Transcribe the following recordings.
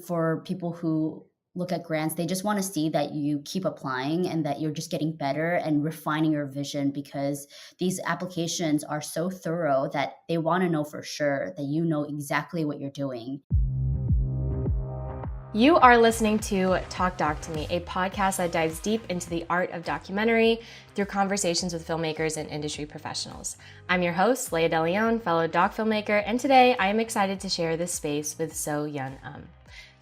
For people who look at grants, they just want to see that you keep applying and that you're just getting better and refining your vision, because these applications are so thorough that they want to know for sure that you know exactly what you're doing. You are listening to Talk Doc to Me, a podcast that dives deep into the art of documentary through conversations with filmmakers and industry professionals. I'm your host, Leah DeLeon, fellow doc filmmaker, and today I am excited to share this space with So Yun.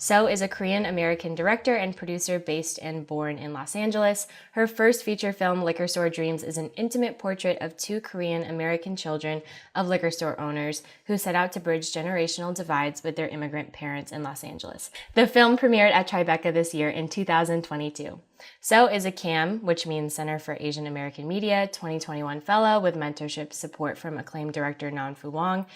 So is a Korean-American director and producer based and born in Los Angeles. Her first feature film, Liquor Store Dreams, is an intimate portrait of two Korean-American children of liquor store owners who set out to bridge generational divides with their immigrant parents in Los Angeles. The film premiered at Tribeca this year in 2022. So is a CAM, which means Center for Asian American Media, 2021 fellow with mentorship support from acclaimed director Nan-Fu Wong,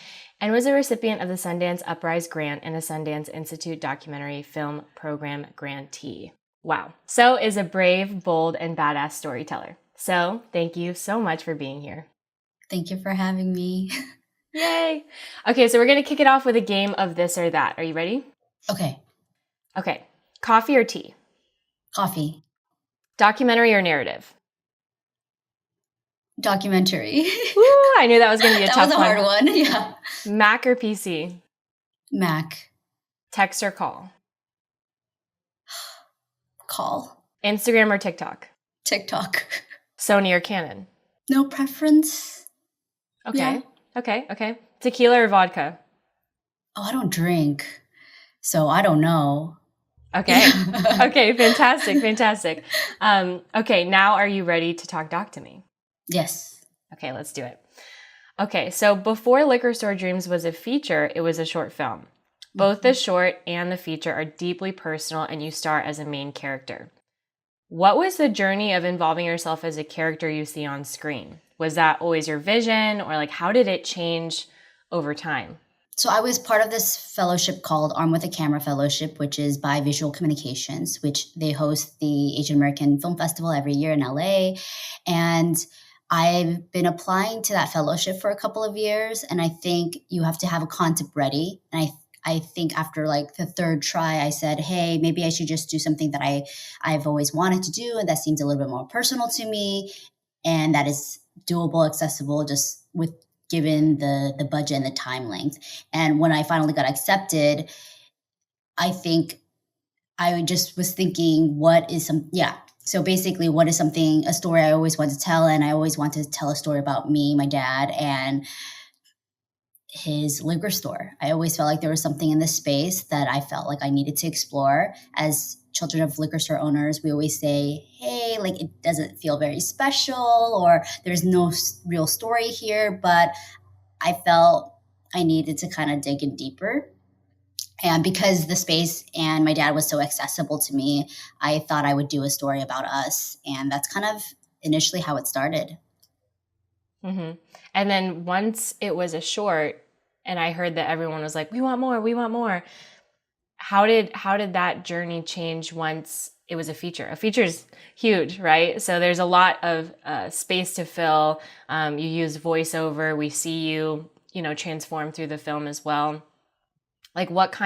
and was a recipient of the Sundance Uprise Grant and the Sundance Institute Documentary Film Program grantee. Wow. So is a brave, bold, and badass storyteller. So thank you so much for being here. Thank you for having me. Yay. Okay, so we're going to kick it off with a game of this or that. Are you ready? Okay. Okay. Coffee or tea? Coffee. Documentary or narrative? Documentary. Woo, I knew that was going to be a tough one. That was a hard one, yeah. Mac or PC? Mac. Text or call? Call. Instagram or TikTok? TikTok. Sony or Canon? No preference. Okay, Yeah. Okay. Tequila or vodka? Oh, I don't drink, so I don't know. Okay. Okay, fantastic. Okay, now are you ready to talk doc to me? Yes. Okay, let's do it. Okay, so before Liquor Store Dreams was a feature, it was a short film. Both the short and the feature are deeply personal, and you star as a main character. What was the journey of involving yourself as a character you see on screen? Was that always your vision, or like how did it change over time? So I was part of this fellowship called Armed with a Camera Fellowship, which is by Visual Communications, which they host the Asian American Film Festival every year in LA. And I've been applying to that fellowship for a couple of years, and I think you have to have a concept ready. And I think after like the third try, I said, hey, maybe I should just do something that I've always wanted to do, and that seems a little bit more personal to me, and that is doable, accessible, just with given the budget and the time length. And when I finally got accepted, I think I just was thinking, so basically, what is a story I always wanted to tell? And I always wanted to tell a story about me, my dad, and his liquor store. I always felt like there was something in this space that I felt like I needed to explore. As children of liquor store owners, we always say, hey, like it doesn't feel very special, or there's no real story here, but I felt I needed to kind of dig in deeper. And because the space and my dad was so accessible to me, I thought I would do a story about us. And that's kind of initially how it started. Mm-hmm. And then once it was a short, and I heard that everyone was like, we want more. How did that journey change once it was a feature? A feature is huge, right? So there's a lot of space to fill. You use voiceover. We see you, transform through the film as well. Like what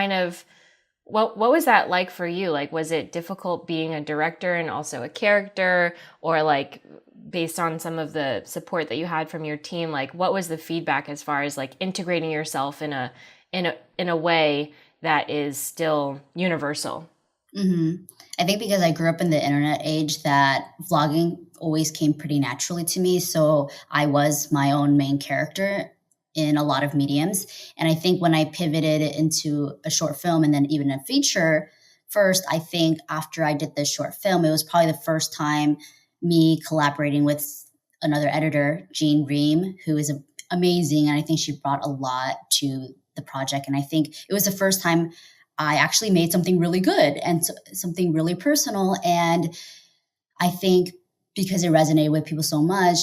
was that like for you? Like, was it difficult being a director and also a character, or like based on some of the support that you had from your team, like what was the feedback as far as like integrating yourself in a way that is still universal? Mm-hmm. I think because I grew up in the internet age, that vlogging always came pretty naturally to me. So I was my own main character in a lot of mediums. And I think when I pivoted into a short film and then even a feature, first, I think after I did this short film, it was probably the first time me collaborating with another editor, Jean Ream, who is amazing. And I think she brought a lot to the project. And I think it was the first time I actually made something really good and something really personal. And I think because it resonated with people so much,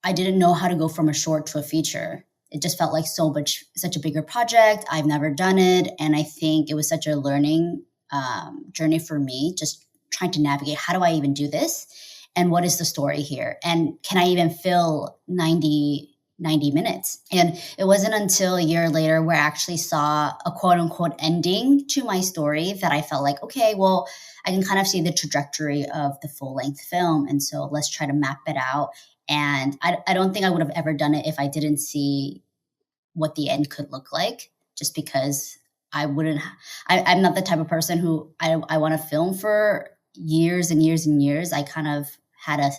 I didn't know how to go from a short to a feature. It just felt like such a bigger project. I've never done it. And I think it was such a learning journey for me, just trying to navigate, how do I even do this? And what is the story here? And can I even fill 90 90 minutes. And it wasn't until a year later where I actually saw a quote unquote ending to my story that I felt like, okay, well, I can kind of see the trajectory of the full length film. And so let's try to map it out. And I don't think I would have ever done it if I didn't see what the end could look like, just because I'm not the type of person who I want to film for years and years and years. I kind of had a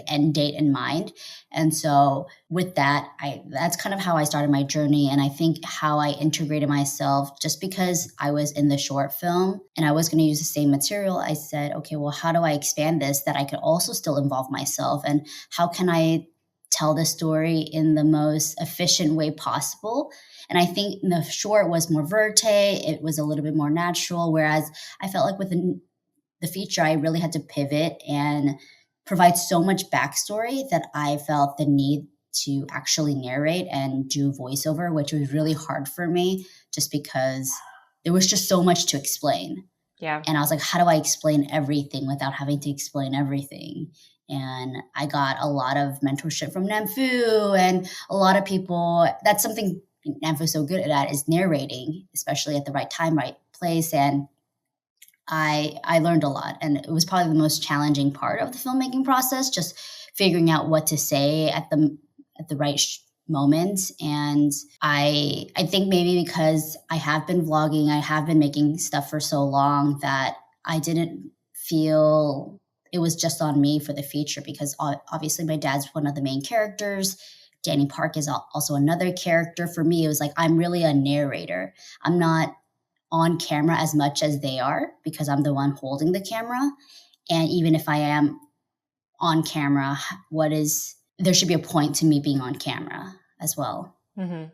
end date in mind. And so with that, that's kind of how I started my journey. And I think how I integrated myself, just because I was in the short film and I was going to use the same material, I said, okay, well, how do I expand this that I could also still involve myself? And how can I tell the story in the most efficient way possible? And I think the short was more verte. It was a little bit more natural. Whereas I felt like with the feature, I really had to pivot and provide so much backstory that I felt the need to actually narrate and do voiceover, which was really hard for me just because there was just so much to explain. Yeah. And I was like, how do I explain everything without having to explain everything? And I got a lot of mentorship from Namfu and a lot of people. That's something Namfu's so good at, is narrating, especially at the right time, right place. And I learned a lot, and it was probably the most challenging part of the filmmaking process, just figuring out what to say at the right moments. And I think maybe because I have been vlogging, I have been making stuff for so long that I didn't feel it was just on me for the feature, because obviously my dad's one of the main characters. Danny Park is also another character. For me, it was like, I'm really a narrator. I'm not on camera as much as they are because I'm the one holding the camera. And even if I am on camera, there should be a point to me being on camera as well. Mm-hmm.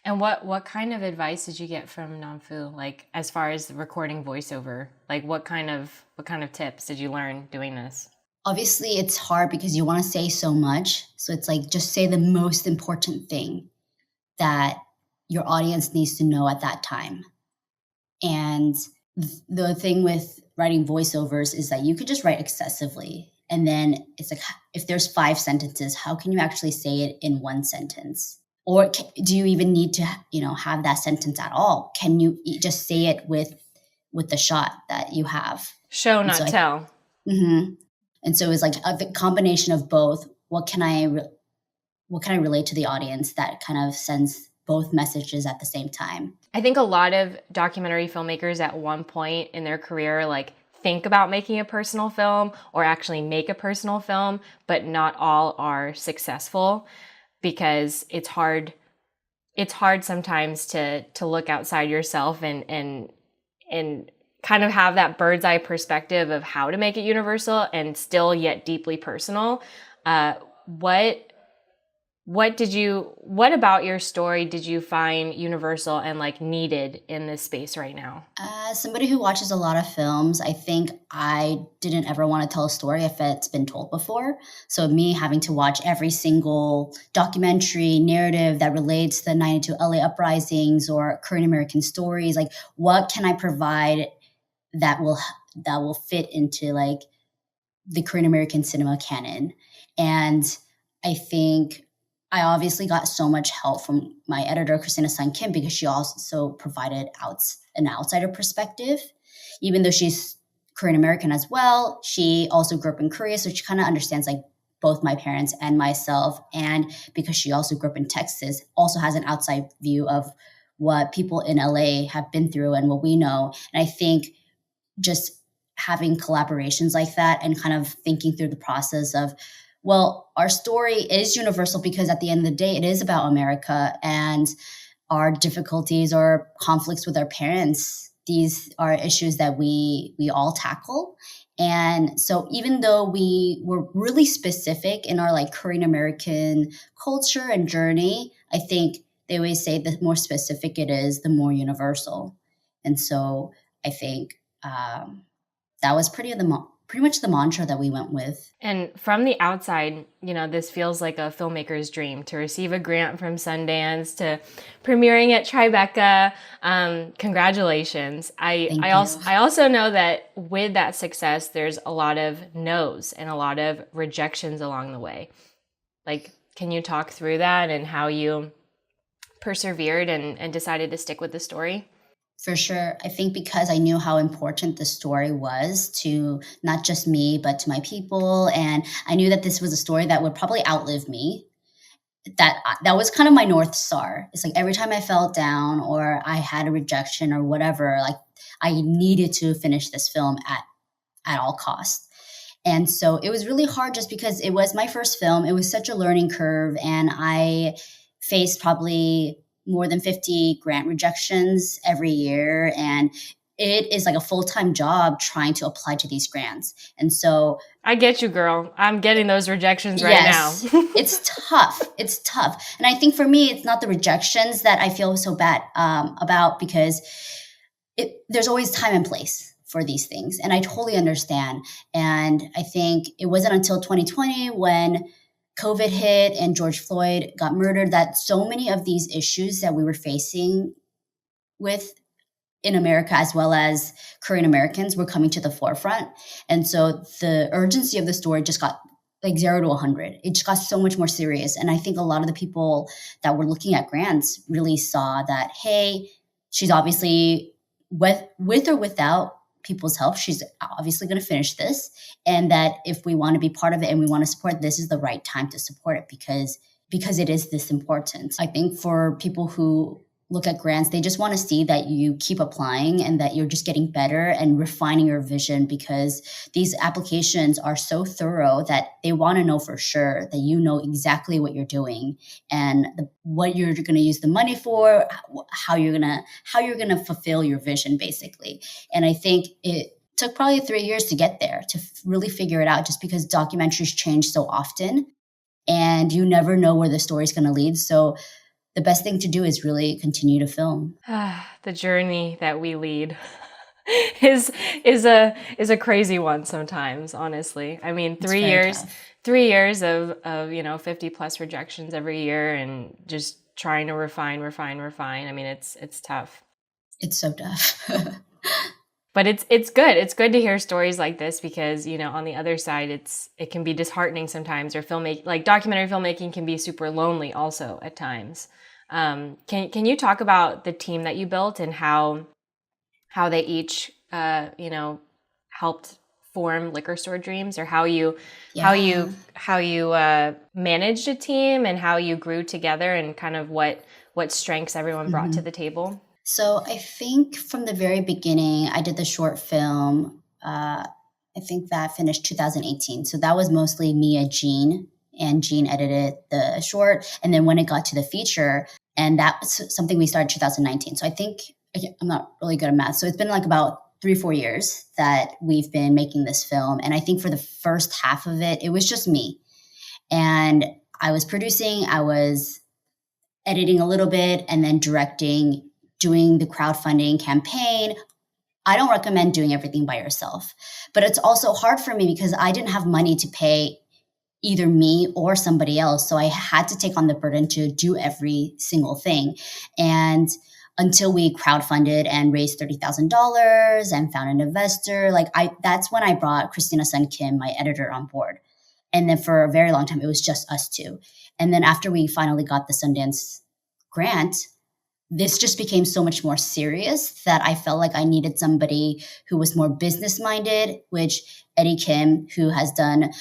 And what kind of advice did you get from Namfu, like as far as recording voiceover? Like what kind of tips did you learn doing this? Obviously it's hard because you want to say so much. So it's like, just say the most important thing that your audience needs to know at that time. And the thing with writing voiceovers is that you could just write excessively. And then it's like, if there's 5 sentences, how can you actually say it in 1 sentence? Or do you even need to, have that sentence at all? Can you just say it with the shot that you have? Show, not tell. And so it's like a combination of both. What can I relate to the audience that kind of sends both messages at the same time? I think a lot of documentary filmmakers at one point in their career, think about making a personal film or actually make a personal film, but not all are successful because it's hard sometimes to look outside yourself and kind of have that bird's eye perspective of how to make it universal and still yet deeply personal. What about your story did you find universal and needed in this space right now? As somebody who watches a lot of films, I think I didn't ever want to tell a story if it's been told before. So me having to watch every single documentary narrative that relates to the 92 LA uprisings or Korean American stories, what can I provide that will fit into the Korean American cinema canon? And I think I obviously got so much help from my editor, Christina Sun Kim, because she also provided an outsider perspective. Even though she's Korean American as well, she also grew up in Korea, so she kind of understands both my parents and myself. And because she also grew up in Texas, also has an outside view of what people in LA have been through and what we know. And I think just having collaborations like that and kind of thinking through the process of, well, our story is universal because at the end of the day, it is about America and our difficulties or conflicts with our parents. These are issues that we all tackle. And so even though we were really specific in our Korean American culture and journey, I think they always say the more specific it is, the more universal. And so I think that was pretty much the mantra that we went with. And from the outside, this feels like a filmmaker's dream to receive a grant from Sundance to premiering at Tribeca. Congratulations. I also know that with that success, there's a lot of no's and a lot of rejections along the way. Can you talk through that and how you persevered and decided to stick with the story? For sure. I think because I knew how important the story was to not just me, but to my people. And I knew that this was a story that would probably outlive me. That was kind of my North Star. It's like every time I felt down or I had a rejection or whatever, like I needed to finish this film at all costs. And so it was really hard just because it was my first film. It was such a learning curve. And I faced probably more than 50 grant rejections every year. And it is like a full-time job trying to apply to these grants. And so I get you, girl. I'm getting those rejections right yes, now. it's tough. It's tough. And I think for me, it's not the rejections that I feel so bad about because there's always time and place for these things. And I totally understand. And I think it wasn't until 2020 when COVID hit and George Floyd got murdered that so many of these issues that we were facing with in America as well as Korean Americans were coming to the forefront. And so the urgency of the story just got like 0 to 100. It just got so much more serious. And I think a lot of the people that were looking at grants really saw that, hey, she's obviously with or without people's help, she's obviously going to finish this. And that if we want to be part of it and we want to support, this is the right time to support it because it is this important. I think for people who look at grants, they just want to see that you keep applying and that you're just getting better and refining your vision because these applications are so thorough that they want to know for sure that you know exactly what you're doing and what you're going to use the money for, how you're going to fulfill your vision basically. And I think it took probably 3 years to get there, to really figure it out just because documentaries change so often and you never know where the story's going to lead. So the best thing to do is really continue to film. The journey that we lead is a crazy one sometimes, honestly. I mean, 3 years of 50 plus rejections every year and just trying to refine. I mean, it's tough. It's so tough. But it's good. It's good to hear stories like this because, on the other side, it can be disheartening sometimes, or like documentary filmmaking can be super lonely also at times. Can you talk about the team that you built and how they each helped form Liquor Store Dreams, or how you managed a team and how you grew together and kind of what strengths everyone brought to the table? So I think from the very beginning, I did the short film. I think that finished 2018. So that was mostly me and Jean, and Jean edited the short. And then when it got to the feature, and that's something we started 2019. So I think, I'm not really good at math. So it's been like about 3-4 years that we've been making this film. And I think for the first half of it, it was just me. And I was producing, I was editing a little bit, and then directing, doing the crowdfunding campaign. I don't recommend doing everything by yourself, but it's also hard for me because I didn't have money to pay either me or somebody else. So I had to take on the burden to do every single thing. And until we crowdfunded and raised $30,000 and found an investor, that's when I brought Christina Sun Kim, my editor, on board. And then for a very long time, it was just us two. And then after we finally got the Sundance grant, this just became so much more serious that I felt like I needed somebody who was more business-minded, which Eddie Kim, who has done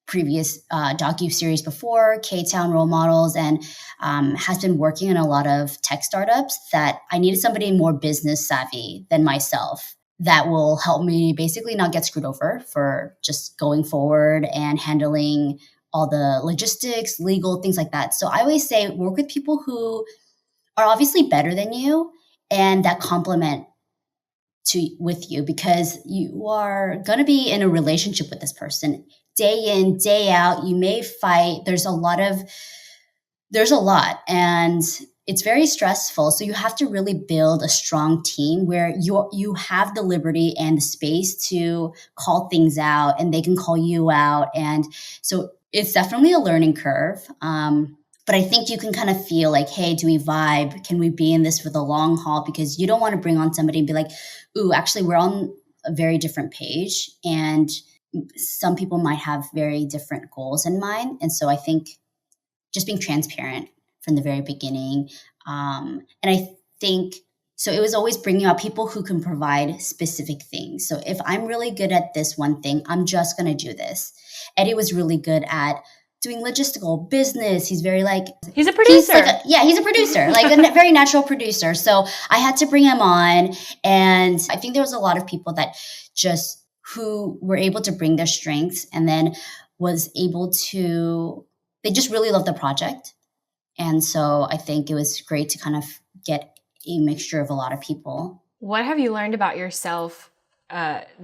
previous docu-series before, K-Town Role Models, and has been working in a lot of tech startups, that I needed somebody more business savvy than myself that will help me basically not get screwed over for just going forward and handling all the logistics, legal, things like that. So I always say work with people who are obviously better than you and that complement with you, because you are going to be in a relationship with this person day in, day out. You may fight. There's a lot, and it's very stressful. So you have to really build a strong team where you have the liberty and the space to call things out, and they can call you out. And so it's definitely a learning curve. But I think you can kind of feel like, hey, do we vibe? Can we be in this for the long haul? Because you don't want to bring on somebody and be like, ooh, actually, we're on a very different page. And some people might have very different goals in mind. And so I think just being transparent from the very beginning. And I think, so it was always bringing out people who can provide specific things. So if I'm really good at this one thing, I'm just going to do this. Eddie was really good at doing logistical business. He's very like, he's a producer. He's a producer, like a very natural producer. So I had to bring him on. And I think there was a lot of people that just who were able to bring their strengths and then was able to, they just really loved the project. And so I think it was great to kind of get a mixture of a lot of people. What have you learned about yourself,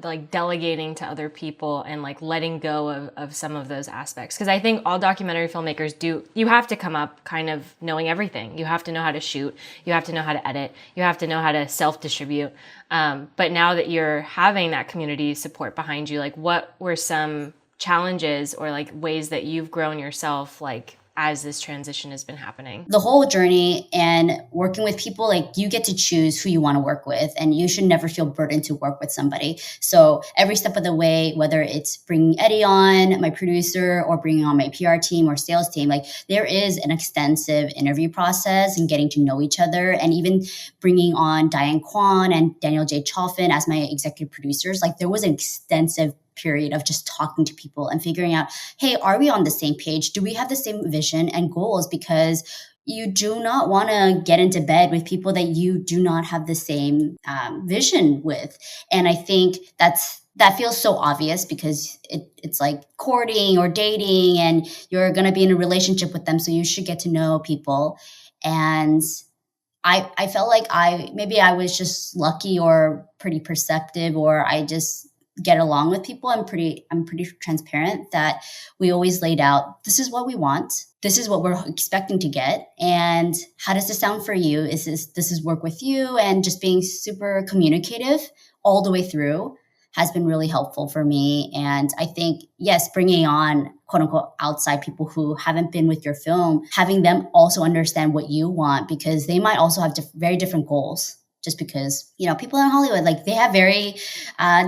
like delegating to other people and like letting go of some of those aspects? Because I think all documentary filmmakers do, you have to come up kind of knowing everything. You have to know how to shoot. You have to know how to edit. You have to know how to self-distribute. But now that you're having that community support behind you, like what were some challenges or like ways that you've grown yourself, like as this transition has been happening? The whole journey and working with people, like you get to choose who you want to work with, and you should never feel burdened to work with somebody. So every step of the way, whether it's bringing Eddie on, my producer, or bringing on my PR team or sales team, like there is an extensive interview process and getting to know each other, and even bringing on Diane Kwan and Daniel J. Chalfin as my executive producers. Like there was an extensive period of just talking to people and figuring out, hey, are we on the same page? Do we have the same vision and goals? Because you do not want to get into bed with people that you do not have the same vision with. And I think that feels so obvious because it's like courting or dating and you're going to be in a relationship with them. So you should get to know people. And I felt like I was just lucky or pretty perceptive, or I just get along with people. I'm pretty transparent that we always laid out, this is what we want. This is what we're expecting to get. And how does this sound for you? This is work with you? And just being super communicative all the way through has been really helpful for me. And I think, yes, bringing on quote unquote outside people who haven't been with your film, having them also understand what you want, because they might also have very different goals. Just because, people in Hollywood, like they have very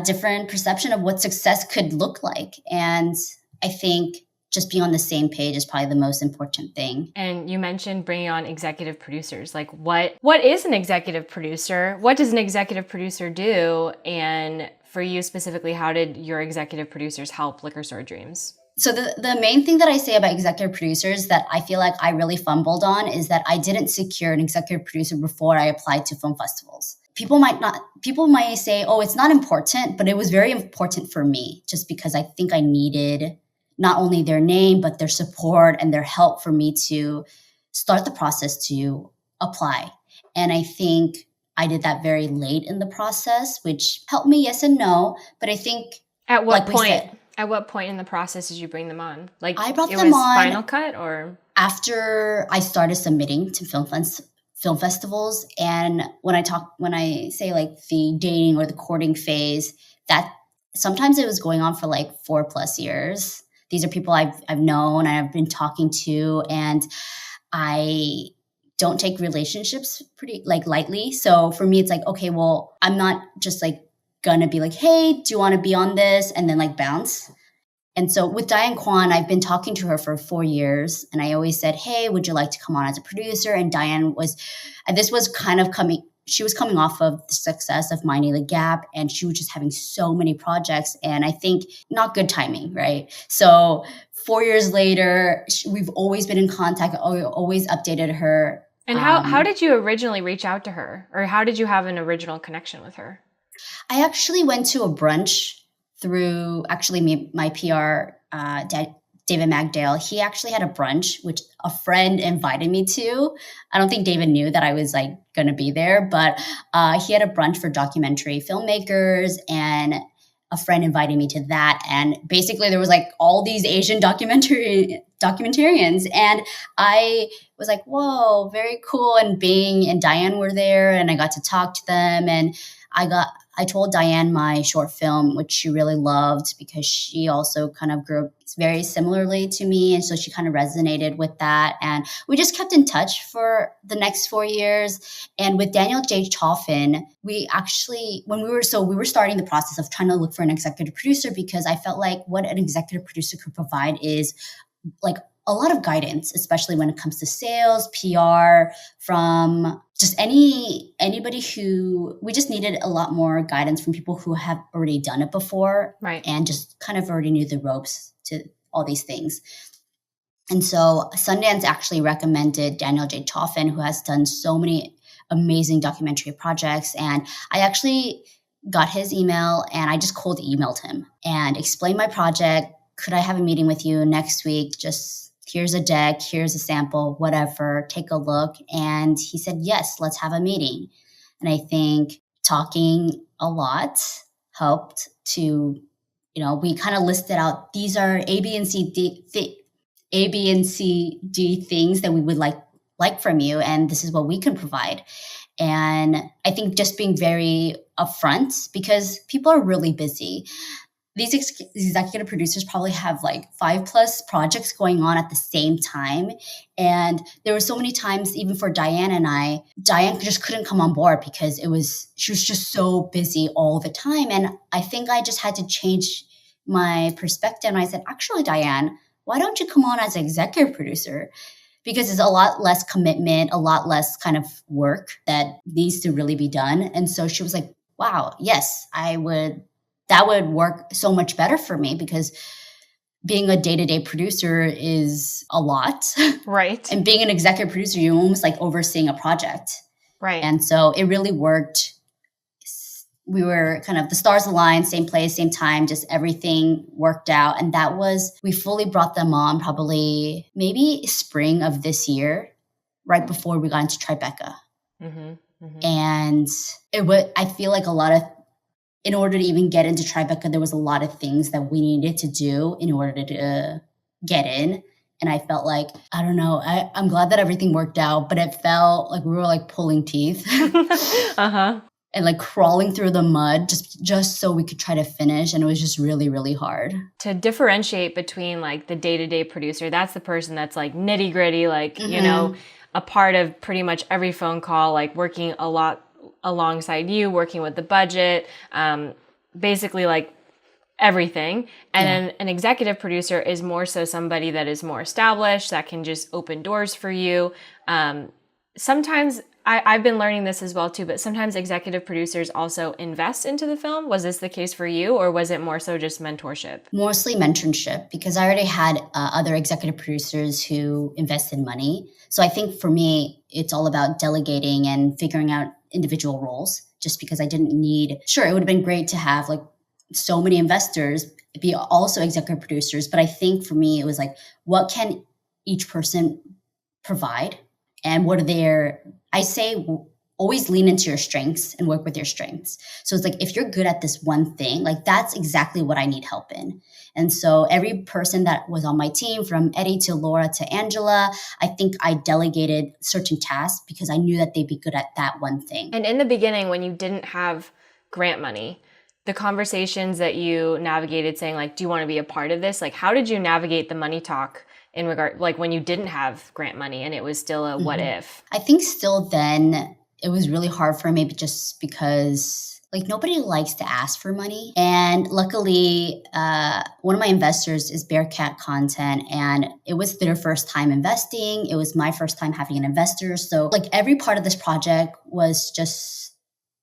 different perception of what success could look like. And I think just being on the same page is probably the most important thing. And you mentioned bringing on executive producers. Like what is an executive producer? What does an executive producer do? And for you specifically, how did your executive producers help Liquor Store Dreams? So the main thing that I say about executive producers that I feel like I really fumbled on is that I didn't secure an executive producer before I applied to film festivals. People might say, oh, it's not important, but it was very important for me just because I think I needed not only their name, but their support and their help for me to start the process to apply. And I think I did that very late in the process, which helped me, yes and no. But I think at what point? At what point in the process did you bring them on? Like I brought them on Final Cut or after I started submitting to film festivals. And when I say like the dating or the courting phase, that sometimes it was going on for like 4+ years. These are people I've known and I've been talking to, and I don't take relationships pretty like lightly. So for me, it's like, okay, well, I'm not just like gonna be like, hey, do you want to be on this? And then like bounce. And so with Diane Kwan, I've been talking to her for 4 years. And I always said, hey, would you like to come on as a producer? And Diane she was coming off of the success of Minding the Gap. And she was just having so many projects. And I think not good timing, right? So 4 years later, we've always been in contact, always updated her. And how did you originally reach out to her? Or how did you have an original connection with her? I actually went to a brunch through my PR, David Magdale. He actually had a brunch, which a friend invited me to. I don't think David knew that I was like going to be there, but he had a brunch for documentary filmmakers, and a friend invited me to that. And basically there was like all these Asian documentarians. And I was like, whoa, very cool. And Bing and Diane were there, and I got to talk to them. And I told Diane my short film, which she really loved because she also kind of grew up very similarly to me. And so she kind of resonated with that. And we just kept in touch for the next 4 years. And with Daniel J. Chalfin, we were starting the process of trying to look for an executive producer, because I felt like what an executive producer could provide is like a lot of guidance, especially when it comes to sales, PR, from just anybody who we just needed a lot more guidance from people who have already done it before, right, and just kind of already knew the ropes to all these things. And so Sundance actually recommended Daniel J. Toffin, who has done so many amazing documentary projects. And I actually got his email and I just cold emailed him and explained my project. Could I have a meeting with you next week? Just here's a deck, here's a sample, whatever, take a look. And he said, yes, let's have a meeting. And I think talking a lot helped to, we kind of listed out, these are A, B, and C, D things that we would like from you, and this is what we can provide. And I think just being very upfront, because people are really busy. These executive producers probably have like 5+ projects going on at the same time. And there were so many times, even for Diane and I, Diane just couldn't come on board because she was just so busy all the time. And I think I just had to change my perspective. And I said, actually, Diane, why don't you come on as an executive producer? Because it's a lot less commitment, a lot less kind of work that needs to really be done. And so she was like, wow, yes, that would work so much better for me, because being a day-to-day producer is a lot. Right. And being an executive producer, you're almost like overseeing a project. Right. And so it really worked. We were kind of the stars aligned, same place, same time, just everything worked out. And we fully brought them on probably maybe spring of this year, right before we got into Tribeca. Mm-hmm, mm-hmm. And I feel like in order to even get into Tribeca, there was a lot of things that we needed to do in order to get in. And I felt like, I don't know, I'm glad that everything worked out, but it felt like we were like pulling teeth. Uh-huh. And like crawling through the mud just so we could try to finish. And it was just really, really hard. To differentiate between like the day-to-day producer, that's the person that's like nitty gritty, like, Mm-hmm. A part of pretty much every phone call, like working a lot alongside you, working with the budget, basically like everything. And then an executive producer is more so somebody that is more established, that can just open doors for you. Sometimes I've been learning this as well too, but sometimes executive producers also invest into the film. Was this the case for you, or was it more so just mentorship? Mostly mentorship, because I already had other executive producers who invested money. So I think for me, it's all about delegating and figuring out individual roles, just because I didn't sure, it would have been great to have like so many investors be also executive producers. But I think for me, it was like, what can each person provide? And what are I say, always lean into your strengths and work with your strengths. So it's like, if you're good at this one thing, like that's exactly what I need help in. And so every person that was on my team, from Eddie to Laura to Angela, I think I delegated certain tasks because I knew that they'd be good at that one thing. And in the beginning, when you didn't have grant money, the conversations that you navigated saying like, do you want to be a part of this? Like, how did you navigate the money talk in regard, like when you didn't have grant money and it was still a what if? I think still then it was really hard for me, just because like nobody likes to ask for money. And luckily, one of my investors is Bearcat Content, and it was their first time investing. It was my first time having an investor. So like every part of this project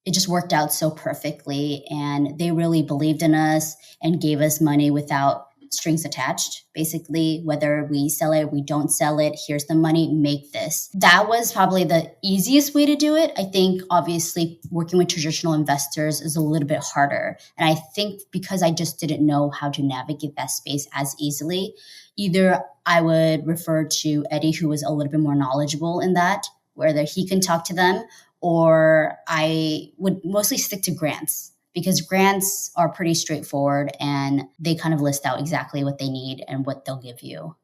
it just worked out so perfectly. And they really believed in us and gave us money without strings attached. Basically, whether we sell it, we don't sell it, here's the money, make this. That was probably the easiest way to do it. I think obviously working with traditional investors is a little bit harder. And I think because I just didn't know how to navigate that space as easily, either I would refer to Eddie, who was a little bit more knowledgeable in that, whether he can talk to them, or I would mostly stick to grants, because grants are pretty straightforward and they kind of list out exactly what they need and what they'll give you.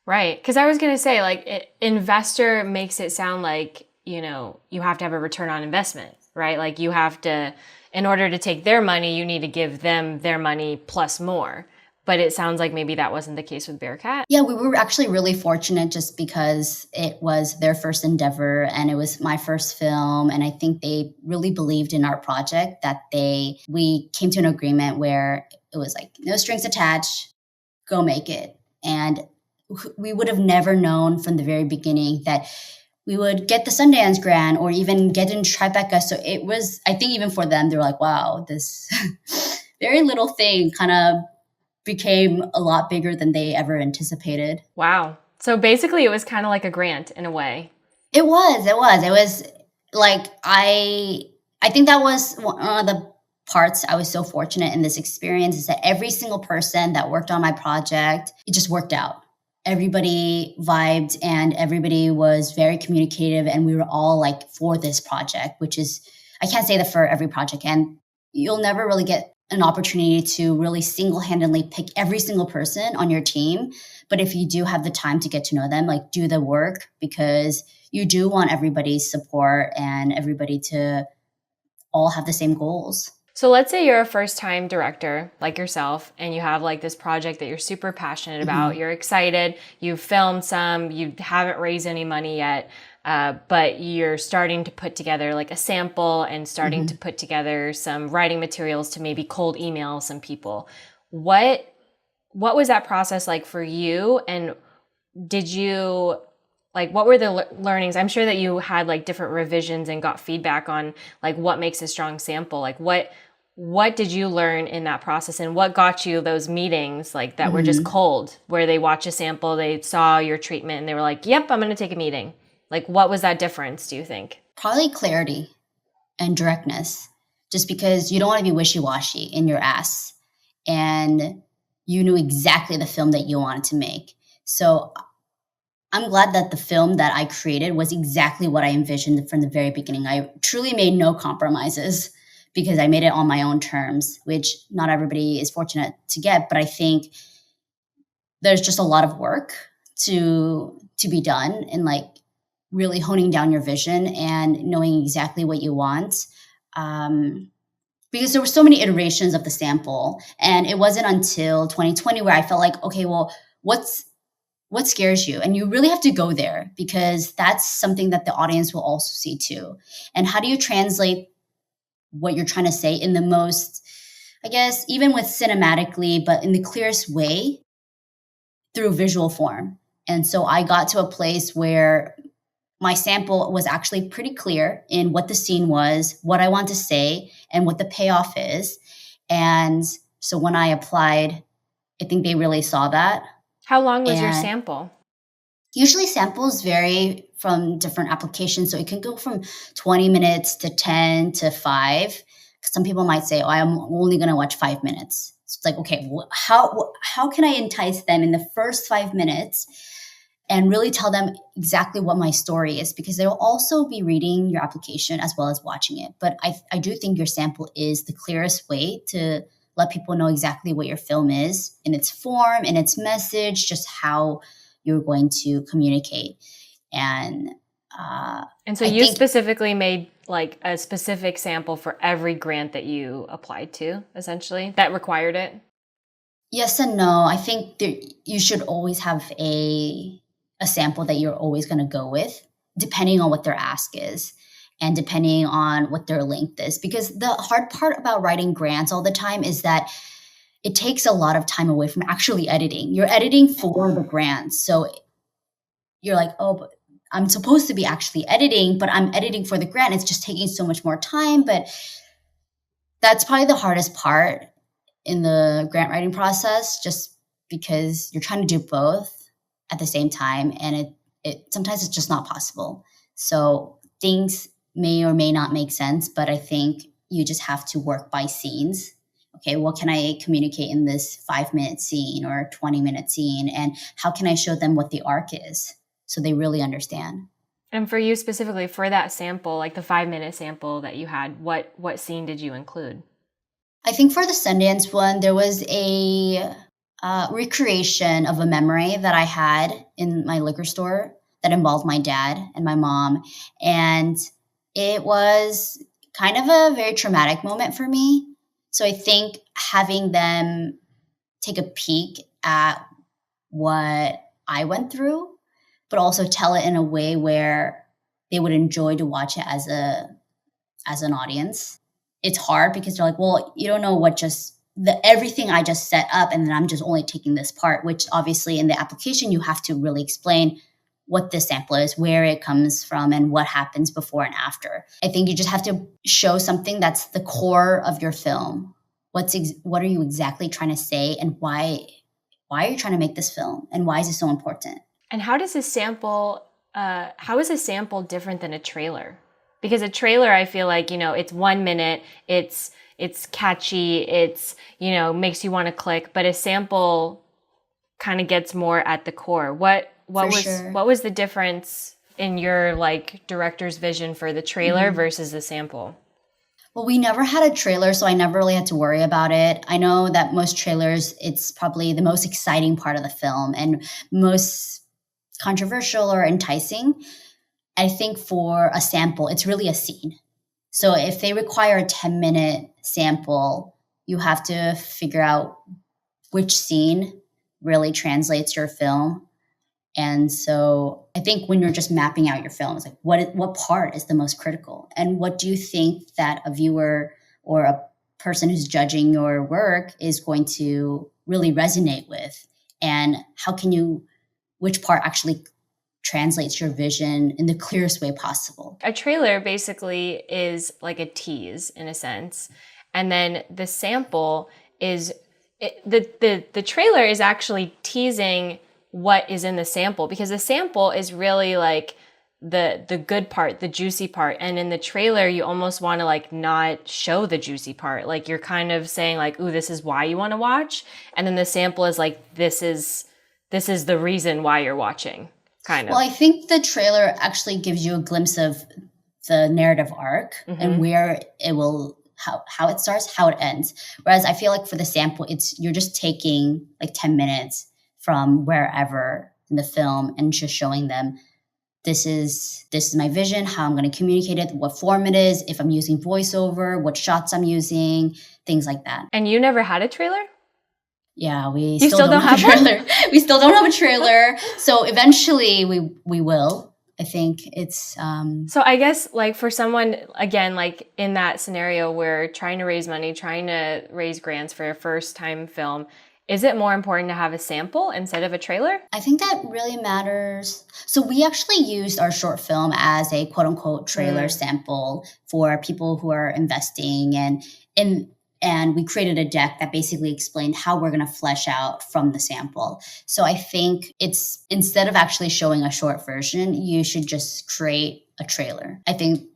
Right. Because I was going to say, like, investor makes it sound like, you have to have a return on investment, right? Like you have to, in order to take their money, you need to give them their money plus more. But it sounds like maybe that wasn't the case with Bearcat. Yeah, we were actually really fortunate just because it was their first endeavor and it was my first film. And I think they really believed in our project, that we came to an agreement where it was like no strings attached, go make it. And we would have never known from the very beginning that we would get the Sundance grant or even get in Tribeca. So it was, I think even for them, they're like, wow, this very little thing kind of became a lot bigger than they ever anticipated. Wow. So basically it was kind of like a grant in a way. It was like, I think that was one of the parts I was so fortunate in this experience, is that every single person that worked on my project, it just worked out. Everybody vibed and everybody was very communicative, and we were all like for this project, which is, I can't say that for every project, and you'll never really get an opportunity to really single-handedly pick every single person on your team. But if you do have the time to get to know them, like, do the work, because you do want everybody's support and everybody to all have the same goals. So let's say you're a first-time director like yourself, and you have like this project that you're super passionate about. You're excited. You've filmed some. You haven't raised any money yet, but you're starting to put together like a sample and starting to put together some writing materials to maybe cold email some people. What was that process like for you? And did you, like, what were the learnings? I'm sure that you had like different revisions and got feedback on like what makes a strong sample. Like what did you learn in that process, and what got you those meetings like that were just cold, where they watch a sample, they saw your treatment and they were like, yep, I'm going to take a meeting? Like, what was that difference, do you think? Probably clarity and directness, just because you don't want to be wishy-washy in your ask, and you knew exactly the film that you wanted to make. So I'm glad that the film that I created was exactly what I envisioned from the very beginning. I truly made no compromises, because I made it on my own terms, which not everybody is fortunate to get. But I think there's just a lot of work to be done in like really honing down your vision and knowing exactly what you want. Because there were so many iterations of the sample, and it wasn't until 2020 where I felt like, okay, well, what scares you? And you really have to go there, because that's something that the audience will also see too. And how do you translate what you're trying to say in the most, I guess, even with cinematically, but in the clearest way through visual form? And so I got to a place where my sample was actually pretty clear in what the scene was, what I want to say, and what the payoff is. And so when I applied, I think they really saw that. How long was your sample? Usually samples vary from different applications. So it can go from 20 minutes to 10 to 5. Some people might say, oh, I'm only going to watch 5 minutes. So it's like, okay, how can I entice them in the first 5 minutes and really tell them exactly what my story is? Because they'll also be reading your application as well as watching it. But I do think your sample is the clearest way to let people know exactly what your film is in its form, in its message, just how you're going to communicate. And so you specifically made like a specific sample for every grant that you applied to, essentially, that required it? Yes and no. I think you should always have a sample that you're always going to go with, depending on what their ask is and depending on what their length is. Because the hard part about writing grants all the time is that it takes a lot of time away from actually editing. You're editing for the grants. So you're like, oh, but I'm supposed to be actually editing, but I'm editing for the grant. It's just taking so much more time. But that's probably the hardest part in the grant writing process, just because you're trying to do both at the same time. And it sometimes it's just not possible. So things may or may not make sense, but I think you just have to work by scenes. Okay, what can I communicate in this 5-minute scene or 20-minute scene? And how can I show them what the arc is so they really understand? And for you specifically, for that sample, like the 5-minute sample that you had, what scene did you include? I think for the Sundance one, there was a recreation of a memory that I had in my liquor store that involved my dad and my mom. And it was kind of a very traumatic moment for me. So I think having them take a peek at what I went through, but also tell it in a way where they would enjoy to watch it as an audience. It's hard because they're like, well, you don't know what just everything I just set up, and then I'm just only taking this part, which obviously in the application, you have to really explain what this sample is, where it comes from, and what happens before and after. I think you just have to show something that's the core of your film. What are you exactly trying to say, and why are you trying to make this film, and why is it so important? And how is a sample different than a trailer? Because a trailer, I feel like, it's 1 minute, it's catchy, it's, makes you want to click, but a sample kind of gets more at the core. What was the difference in your like director's vision for the trailer versus the sample? Well, we never had a trailer, so I never really had to worry about it. I know that most trailers, it's probably the most exciting part of the film and most controversial or enticing. I think for a sample, it's really a scene. So if they require a 10-minute sample, you have to figure out which scene really translates your film. And so I think when you're just mapping out your film, it's like, what part is the most critical? And what do you think that a viewer or a person who's judging your work is going to really resonate with? And which part actually translates your vision in the clearest way possible? A trailer basically is like a tease in a sense. And then the sample is, the trailer is actually teasing what is in the sample, because the sample is really like the good part, the juicy part. And in the trailer, you almost want to like not show the juicy part. Like you're kind of saying like, ooh, this is why you want to watch. And then the sample is like, this is the reason why you're watching, kind of. Well, I think the trailer actually gives you a glimpse of the narrative arc and where it will, how it starts, how it ends. Whereas I feel like for the sample, you're just taking like 10 minutes from wherever in the film and just showing them, this is my vision, how I'm going to communicate it, what form it is, if I'm using voiceover, what shots I'm using, things like that. And you never had a trailer? Yeah, we still don't have a trailer. We still don't have a trailer. So eventually we will. I think it's... So I guess like for someone, again, like in that scenario where trying to raise money, trying to raise grants for a first time film, is it more important to have a sample instead of a trailer? I think that really matters. So we actually used our short film as a quote unquote trailer sample for people who are investing, and we created a deck that basically explained how we're going to flesh out from the sample. So I think it's, instead of actually showing a short version, you should just create a trailer. I think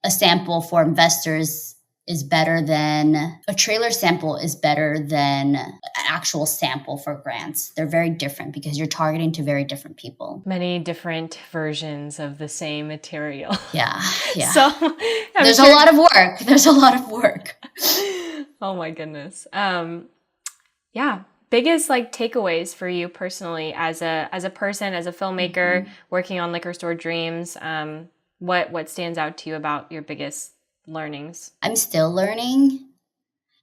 a sample for investors is better than a trailer sample is better than an actual sample for grants. They're very different because you're targeting to very different people. Many different versions of the same material. Yeah. So there's a lot of work. There's a lot of work. Oh my goodness. Yeah. Biggest like takeaways for you personally as a person, as a filmmaker working on Liquor Store Dreams. What stands out to you about your biggest learnings? I'm still learning,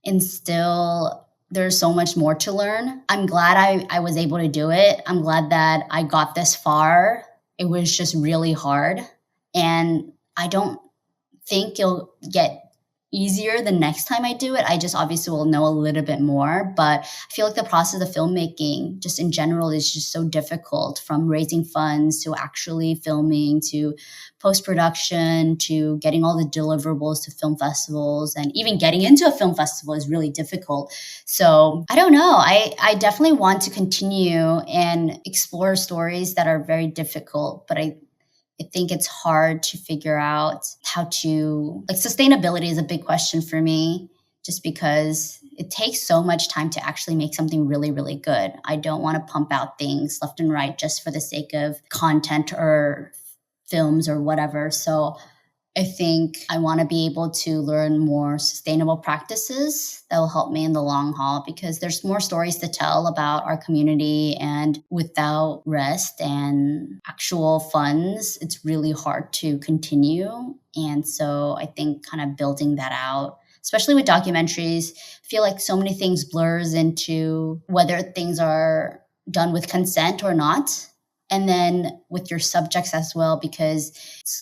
and still there's so much more to learn. I'm glad I was able to do it. I'm glad that I got this far. It was just really hard, and I don't think it'll get easier the next time I do it. I just obviously will know a little bit more, but I feel like the process of filmmaking just in general is just so difficult, from raising funds to actually filming to post-production to getting all the deliverables to film festivals, and even getting into a film festival is really difficult. So I don't know. I definitely want to continue and explore stories that are very difficult, but I think it's hard to figure out how to, like, sustainability is a big question for me, just because it takes so much time to actually make something really, really good. I don't want to pump out things left and right just for the sake of content or films or whatever. So I think I want to be able to learn more sustainable practices that will help me in the long haul, because there's more stories to tell about our community, and without rest and actual funds, it's really hard to continue. And so I think kind of building that out, especially with documentaries, I feel like so many things blurs into whether things are done with consent or not. And then with your subjects as well, because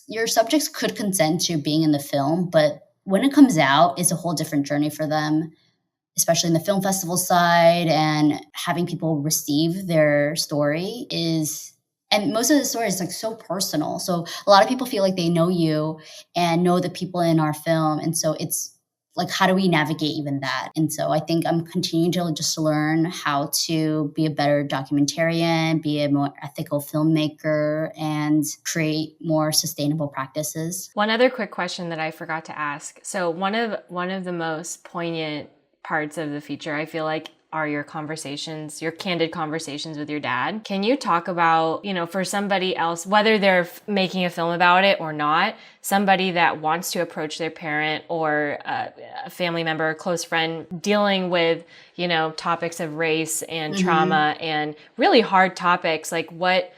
your subjects could consent to being in the film, but when it comes out, it's a whole different journey for them. especially in the film festival side, and having people receive their story and most of the story is like so personal. So a lot of people feel like they know you and know the people in our film. And so it's like, how do we navigate even that? And so I think I'm continuing to just learn how to be a better documentarian, be a more ethical filmmaker, and create more sustainable practices. One other quick question that I forgot to ask. So one of the most poignant parts of the feature, I feel like, are your conversations, your candid conversations with your dad. Can you talk about, for somebody else, whether they're making a film about it or not, somebody that wants to approach their parent or a family member, a close friend, dealing with, topics of race and trauma and really hard topics, like what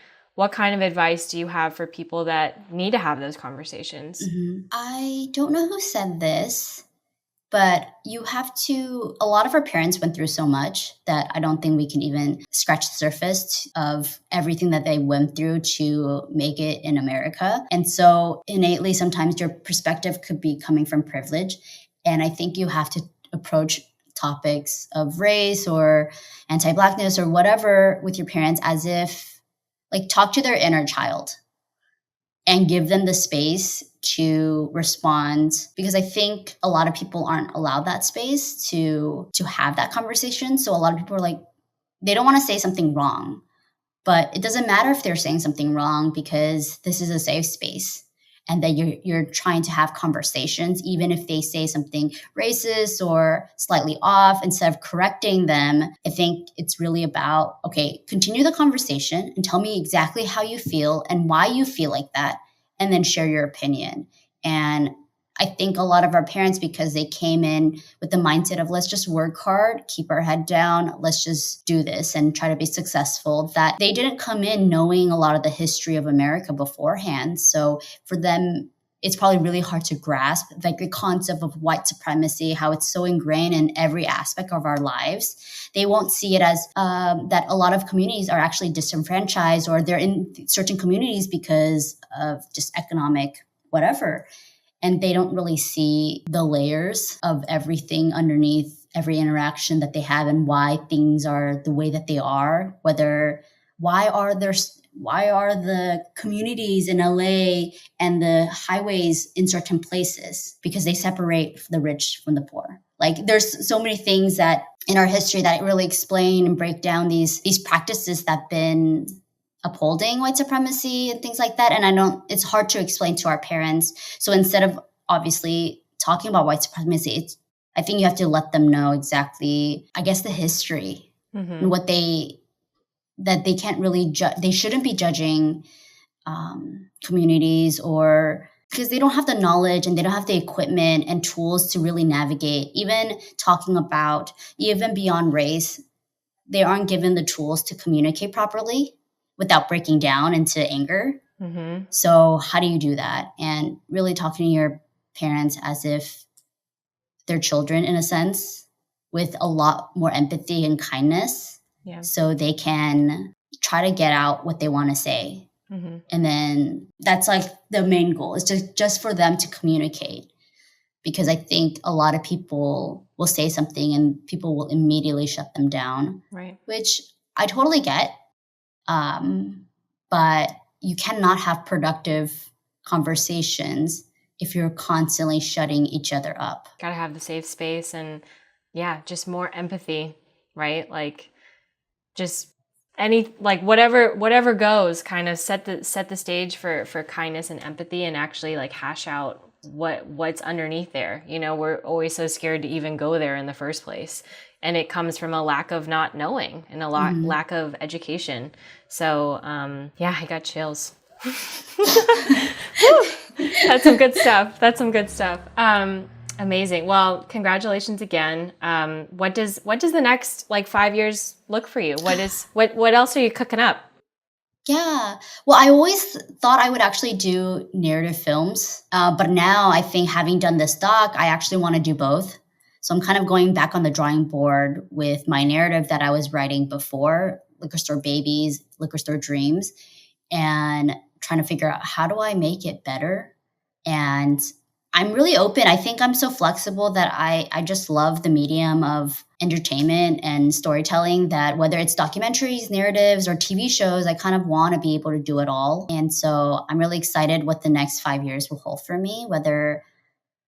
kind of advice do you have for people that need to have those conversations? I don't know who said this, but a lot of our parents went through so much that I don't think we can even scratch the surface of everything that they went through to make it in America. And so innately, sometimes your perspective could be coming from privilege. And I think you have to approach topics of race or anti-Blackness or whatever with your parents as if, like, talk to their inner child and give them the space to respond, because I think a lot of people aren't allowed that space to have that conversation. So a lot of people are like, they don't want to say something wrong, but it doesn't matter if they're saying something wrong because this is a safe space, and that you're trying to have conversations, even if they say something racist or slightly off. Instead of correcting them, I think it's really about, okay, continue the conversation and tell me exactly how you feel and why you feel like that, and then share your opinion. And I think a lot of our parents, because they came in with the mindset of let's just work hard, keep our head down, let's just do this and try to be successful, that they didn't come in knowing a lot of the history of America beforehand. So for them, it's probably really hard to grasp like the concept of white supremacy, how it's so ingrained in every aspect of our lives. They won't see it as that a lot of communities are actually disenfranchised, or they're in certain communities because of just economic whatever. And they don't really see the layers of everything underneath every interaction that they have and why things are the way that they are. Why are the communities in LA and the highways in certain places? Because they separate the rich from the poor. Like, there's so many things that in our history that really explain and break down these practices that have been upholding white supremacy and things like that. And it's hard to explain to our parents. So instead of obviously talking about white supremacy, I think you have to let them know exactly, I guess, the history and that they can't really they shouldn't be judging communities, or because they don't have the knowledge and they don't have the equipment and tools to really navigate, even talking about, even beyond race, they aren't given the tools to communicate properly without breaking down into anger. So how do you do that? And really talking to your parents as if they're children, in a sense, with a lot more empathy and kindness. Yeah. So they can try to get out what they want to say. And then that's like the main goal, is just for them to communicate. Because I think a lot of people will say something and people will immediately shut them down. Right. Which I totally get. But you cannot have productive conversations if you're constantly shutting each other up. Gotta have the safe space and just more empathy, right? Like just whatever goes, kind of set the stage for kindness and empathy, and actually like hash out what's underneath there. We're always so scared to even go there in the first place. And it comes from a lack of not knowing and a lack of education. So, I got chills. That's some good stuff. Amazing. Well, congratulations again. What does the next 5 years look for you? What else are you cooking up? Yeah. Well, I always thought I would actually do narrative films. But now I think, having done this doc, I actually want to do both. So I'm kind of going back on the drawing board with my narrative that I was writing before, Liquor Store Babies, Liquor Store Dreams, and trying to figure out, how do I make it better? And I'm really open. I think I'm so flexible that I just love the medium of entertainment and storytelling, that whether it's documentaries, narratives, or TV shows, I kind of want to be able to do it all. And so I'm really excited what the next 5 years will hold for me, whether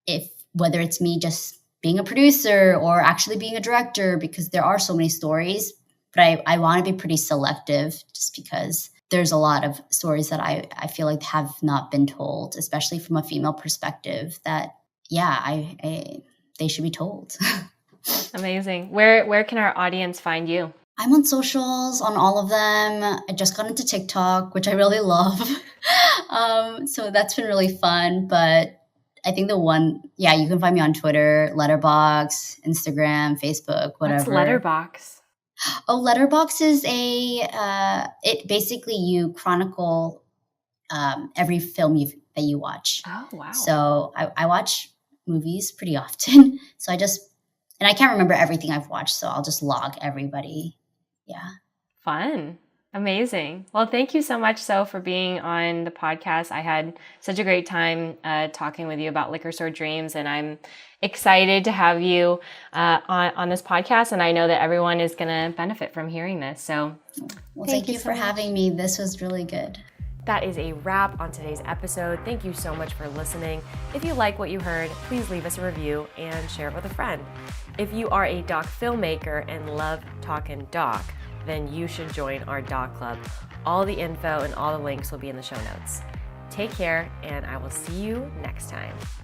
it's me just being a producer or actually being a director, because there are so many stories. But I want to be pretty selective, just because there's a lot of stories that I feel like have not been told, especially from a female perspective, that, yeah, they should be told. Amazing. Where can our audience find you? I'm on socials, on all of them. I just got into TikTok, which I really love. So that's been really fun. But I think you can find me on Twitter, Letterboxd, Instagram, Facebook, whatever. What's Letterboxd? Oh, Letterboxd is it basically you chronicle every film that you watch. Oh, wow. So I watch movies pretty often. So and I can't remember everything I've watched, so I'll just log everybody. Yeah. Fun. Amazing. Well, thank you so much, So, for being on the podcast. I had such a great time talking with you about Liquor Store Dreams, and I'm excited to have you on this podcast, and I know that everyone is going to benefit from hearing this. So, thank you for having me. This was really good. That is a wrap on today's episode. Thank you so much for listening. If you like what you heard, please leave us a review and share it with a friend. If you are a doc filmmaker and love talking doc, then you should join our doc club. All the info and all the links will be in the show notes. Take care, and I will see you next time.